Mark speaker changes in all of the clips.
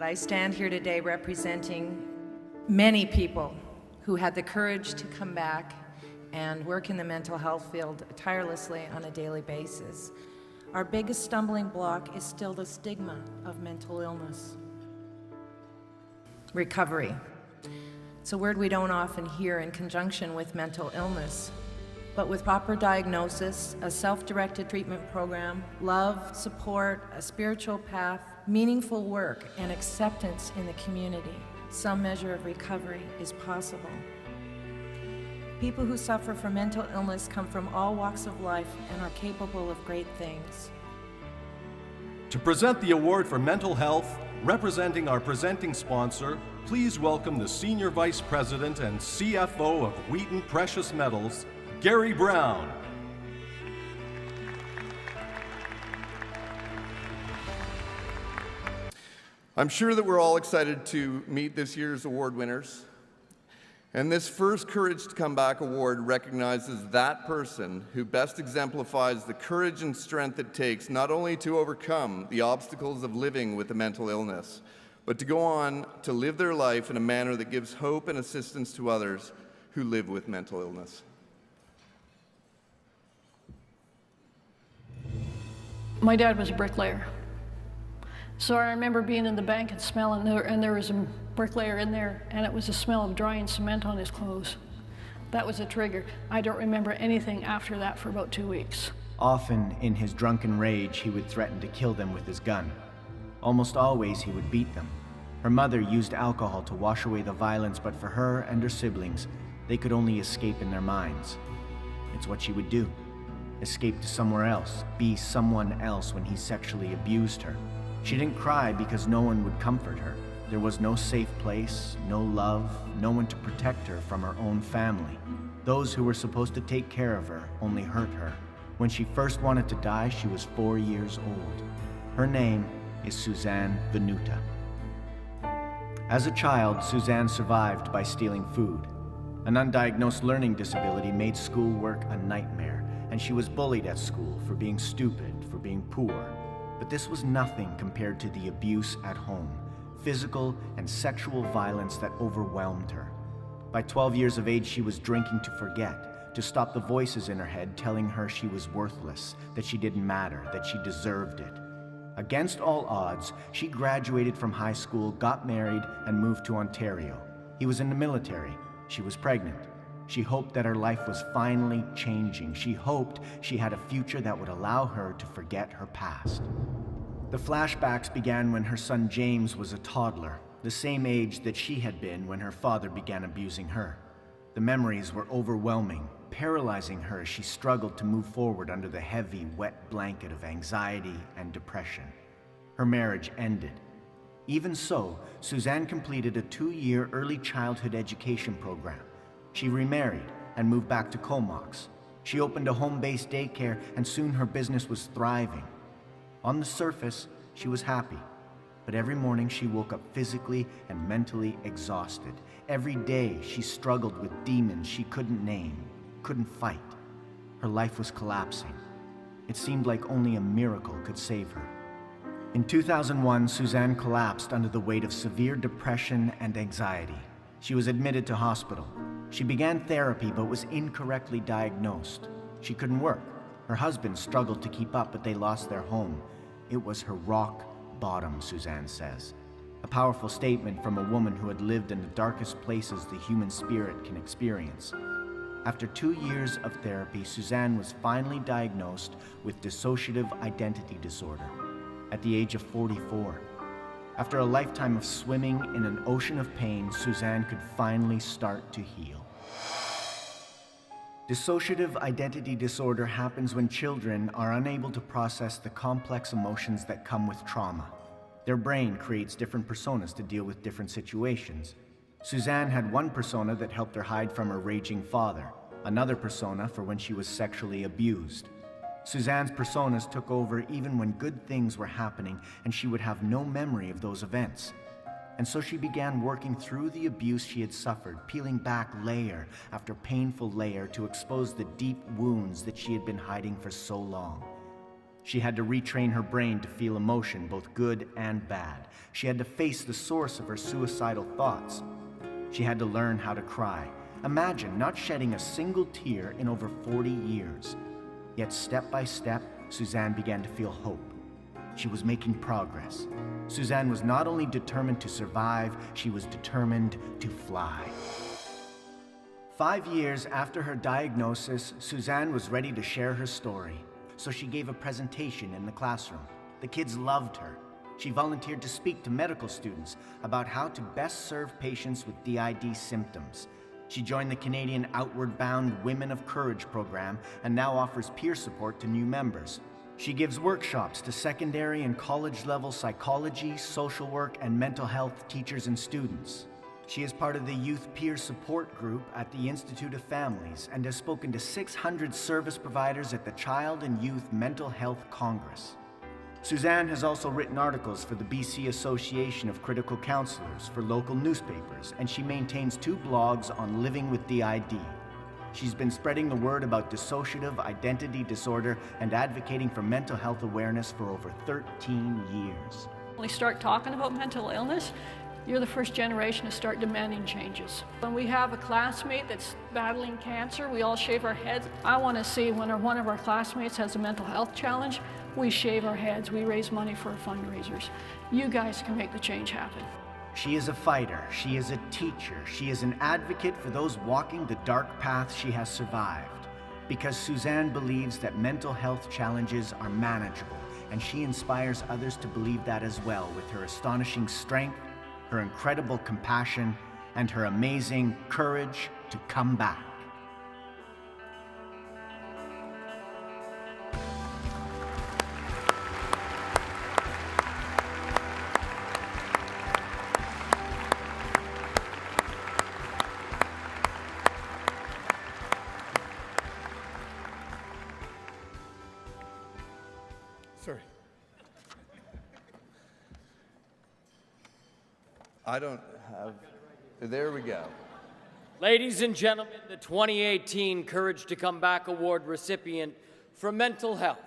Speaker 1: I stand here today representing many people who had the courage to come back and work in the mental health field tirelessly on a daily basis. Our biggest stumbling block is still the stigma of mental illness. Recovery. It's a word we don't often hear in conjunction with mental illness, but with proper diagnosis, a self-directed treatment program, love, support, a spiritual path, meaningful work, and acceptance in the community, some measure of recovery is possible. People who suffer from mental illness come from all walks of life and are capable of great things.
Speaker 2: To present the award for mental health, representing our presenting sponsor, please welcome the Senior Vice President and CFO of Wheaton Precious Metals, Gary Brown.
Speaker 3: I'm sure that we're all excited to meet this year's award winners. And this first Courage to Come Back award recognizes that person who best exemplifies the courage and strength it takes not only to overcome the obstacles of living with a mental illness, but to go on to live their life in a manner that gives hope and assistance to others who live with mental illness.
Speaker 4: My dad was a bricklayer. So I remember being in the bank and smelling, and there was a bricklayer in there, and it was the smell of drying cement on his clothes. That was a trigger. I don't remember anything after that for about 2 weeks.
Speaker 5: Often, in his drunken rage, he would threaten to kill them with his gun. Almost always, he would beat them. Her mother used alcohol to wash away the violence, but for her and her siblings, they could only escape in their minds. It's what she would do. Escape to somewhere else, be someone else when he sexually abused her. She didn't cry because no one would comfort her. There was no safe place, no love, no one to protect her from her own family. Those who were supposed to take care of her only hurt her. When she first wanted to die, she was 4 years old. Her name is SUZANNE VENUTA. As a child, SUZANNE survived by stealing food. An undiagnosed learning disability made schoolwork a nightmare, and she was bullied at school for being stupid, for being poor. But this was nothing compared to the abuse at home, physical and sexual violence that overwhelmed her. By 12 years of age, she was drinking to forget, to stop the voices in her head telling her she was worthless, that she didn't matter, that she deserved it. Against all odds, she graduated from high school, got married, and moved to Ontario. He was in the military. She was pregnant. She hoped that her life was finally changing. She hoped she had a future that would allow her to forget her past. The flashbacks began when her son James was a toddler, the same age that she had been when her father began abusing her. The memories were overwhelming, paralyzing her as she struggled to move forward under the heavy, wet blanket of anxiety and depression. Her marriage ended. Even so, SUZANNE completed a 2-year early childhood education program. She remarried and moved back to Comox. She opened a home-based daycare, and soon her business was thriving. On the surface, she was happy, but every morning she woke up physically and mentally exhausted. Every day she struggled with demons she couldn't name, couldn't fight. Her life was collapsing. It seemed like only a miracle could save her. In 2001, SUZANNE collapsed under the weight of severe depression and anxiety. She was admitted to hospital. She began therapy but was incorrectly diagnosed. She couldn't work. Her husband struggled to keep up, but they lost their home. It was her rock bottom, SUZANNE says. A powerful statement from a woman who had lived in the darkest places the human spirit can experience. After 2 years of therapy, SUZANNE was finally diagnosed with dissociative identity disorder at the age of 44. After a lifetime of swimming in an ocean of pain, SUZANNE could finally start to heal. Dissociative identity disorder happens when children are unable to process the complex emotions that come with trauma. Their brain creates different personas to deal with different situations. SUZANNE had one persona that helped her hide from her raging father, another persona for when she was sexually abused. SUZANNE's personas took over even when good things were happening, and she would have no memory of those events. And so she began working through the abuse she had suffered, peeling back layer after painful layer to expose the deep wounds that she had been hiding for so long. She had to retrain her brain to feel emotion, both good and bad. She had to face the source of her suicidal thoughts. She had to learn how to cry. Imagine not shedding a single tear in over 40 years. Yet step by step, Suzanne began to feel hope. She was making progress. Suzanne was not only determined to survive, she was determined to fly. 5 years after her diagnosis, Suzanne was ready to share her story. So she gave a presentation in the classroom. The kids loved her. She volunteered to speak to medical students about how to best serve patients with DID symptoms. She joined the Canadian Outward Bound Women of Courage program and now offers peer support to new members. She gives workshops to secondary and college-level psychology, social work, and mental health teachers and students. She is part of the Youth Peer Support Group at the Institute of Families and has spoken to 600 service providers at the Child and Youth Mental Health Congress. Suzanne has also written articles for the BC Association of Critical Counselors for local newspapers, and she maintains 2 blogs on living with DID. She's been spreading the word about dissociative identity disorder and advocating for mental health awareness for over 13 years.
Speaker 4: When we start talking about mental illness, you're the first generation to start demanding changes. When we have a classmate that's battling cancer, we all shave our heads. I want to see when one of our classmates has a mental health challenge, we shave our heads, we raise money for fundraisers. You guys can make the change happen.
Speaker 5: She is a fighter, she is a teacher, she is an advocate for those walking the dark path she has survived. Because Suzanne believes that mental health challenges are manageable, and she inspires others to believe that as well with her astonishing strength, her incredible compassion, and her amazing courage to come back.
Speaker 3: Sorry. I don't have, there we go.
Speaker 6: Ladies and gentlemen, the 2018 Courage to Come Back Award recipient for mental health,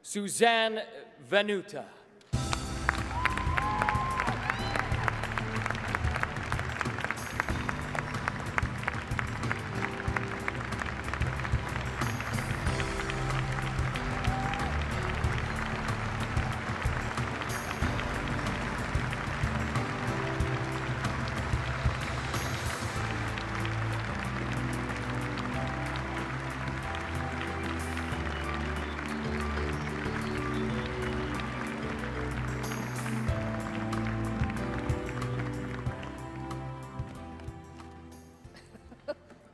Speaker 6: Suzanne VENUTA.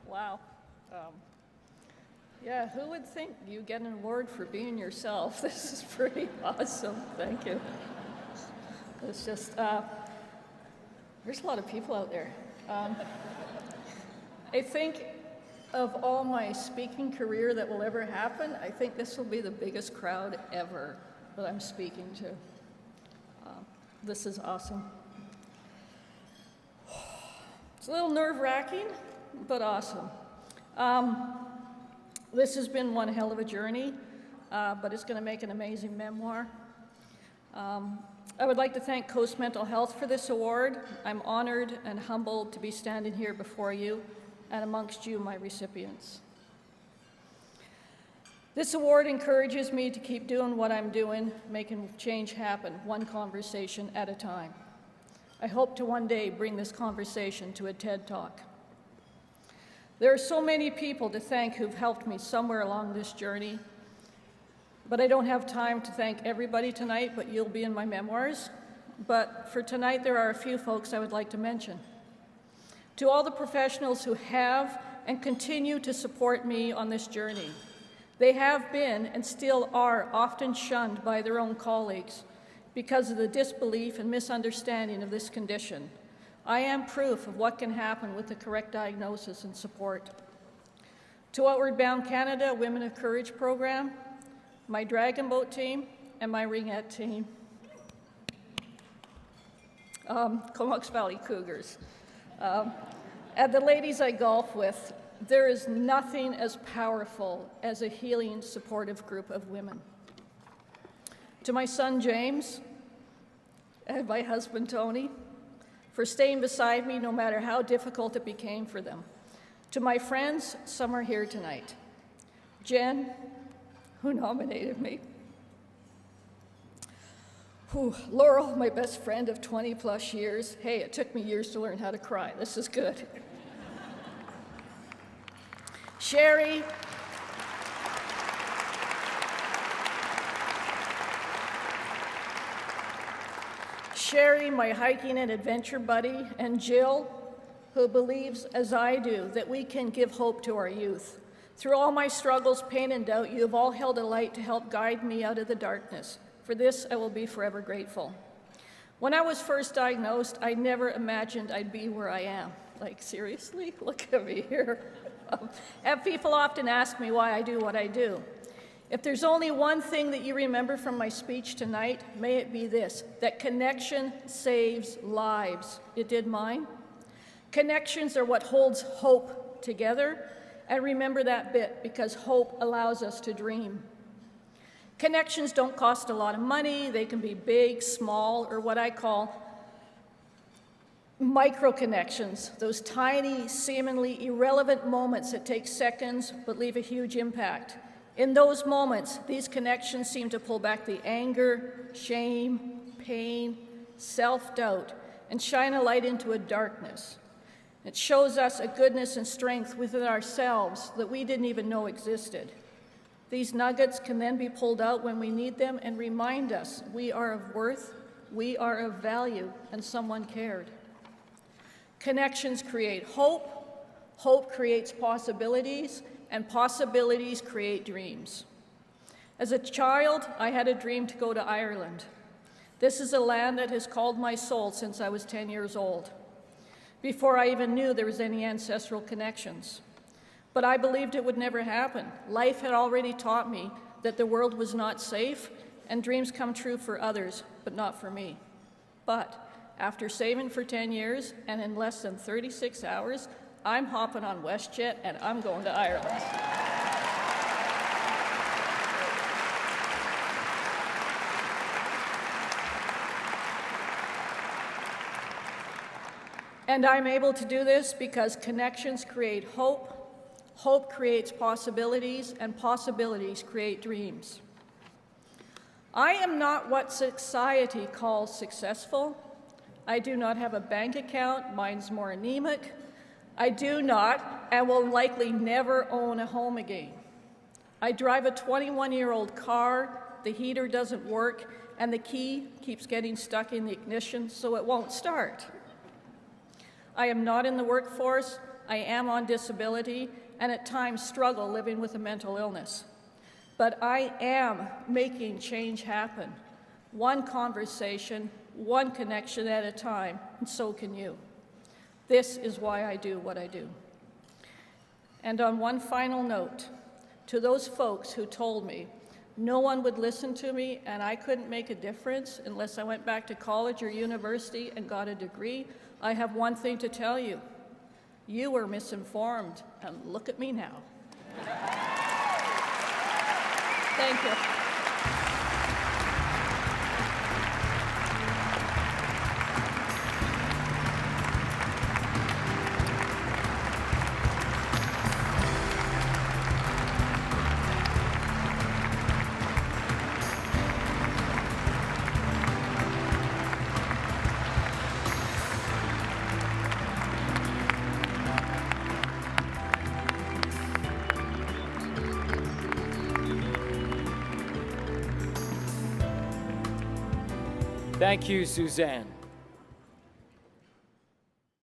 Speaker 4: Wow. Yeah, who would think you get an award for being yourself? This is pretty awesome. Thank you. It's just, there's a lot of people out there. I think of all my speaking career that will ever happen, I think this will be the biggest crowd ever that I'm speaking to. This is awesome. It's a little nerve-wracking, but awesome. This has been one hell of a journey, but it's going to make an amazing memoir. I would like to thank Coast Mental Health for this award. I'm honored and humbled to be standing here before you and amongst you, my recipients. This award encourages me to keep doing what I'm doing, making change happen, one conversation at a time. I hope to one day bring this conversation to a TED Talk. There are so many people to thank who've helped me somewhere along this journey, but I don't have time to thank everybody tonight, but you'll be in my memoirs. But for tonight, there are a few folks I would like to mention. To all the professionals who have and continue to support me on this journey, they have been and still are often shunned by their own colleagues because of the disbelief and misunderstanding of this condition. I am proof of what can happen with the correct diagnosis and support. To Outward Bound Canada Women of Courage program, my Dragon Boat team, and my Ringette team. Comox Valley Cougars. And the ladies I golf with, there is nothing as powerful as a healing, supportive group of women. To my son James and my husband Tony, for staying beside me no matter how difficult it became for them. To my friends, some are here tonight. Jen, who nominated me. Laurel, my best friend of 20 plus years. Hey, it took me years to learn how to cry. This is good. Sherry. Sherry, my hiking and adventure buddy, and Jill, who believes, as I do, that we can give hope to our youth. Through all my struggles, pain, and doubt, you have all held a light to help guide me out of the darkness. For this, I will be forever grateful. When I was first diagnosed, I never imagined I'd be where I am. Like, seriously? Look at me here. And people often ask me why I do what I do. If there's only one thing that you remember from my speech tonight, may it be this, that connection saves lives. It did mine. Connections are what holds hope together, and remember that bit, because hope allows us to dream. Connections don't cost a lot of money. They can be big, small, or what I call micro-connections, those tiny, seemingly irrelevant moments that take seconds but leave a huge impact. In those moments, these connections seem to pull back the anger, shame, pain, self-doubt, and shine a light into a darkness. It shows us a goodness and strength within ourselves that we didn't even know existed. These nuggets can then be pulled out when we need them and remind us we are of worth, we are of value, and someone cared. Connections create hope, hope creates possibilities, and possibilities create dreams. As a child, I had a dream to go to Ireland. This is a land that has called my soul since I was 10 years old, before I even knew there was any ancestral connections. But I believed it would never happen. Life had already taught me that the world was not safe and dreams come true for others, but not for me. But after saving for 10 years and in less than 36 hours, I'm hopping on WestJet and I'm going to Ireland. And I'm able to do this because connections create hope, hope creates possibilities, and possibilities create dreams. I am not what society calls successful. I do not have a bank account, mine's more anemic. I do not and will likely never own a home again. I drive a 21-year-old car, the heater doesn't work, and the key keeps getting stuck in the ignition, so it won't start. I am not in the workforce, I am on disability, and at times struggle living with a mental illness. But I am making change happen, one conversation, one connection at a time, and so can you. This is why I do what I do. And on one final note, to those folks who told me no one would listen to me and I couldn't make a difference unless I went back to college or university and got a degree, I have one thing to tell you. You were misinformed, and look at me now. Thank you.
Speaker 6: Thank you, Suzanne.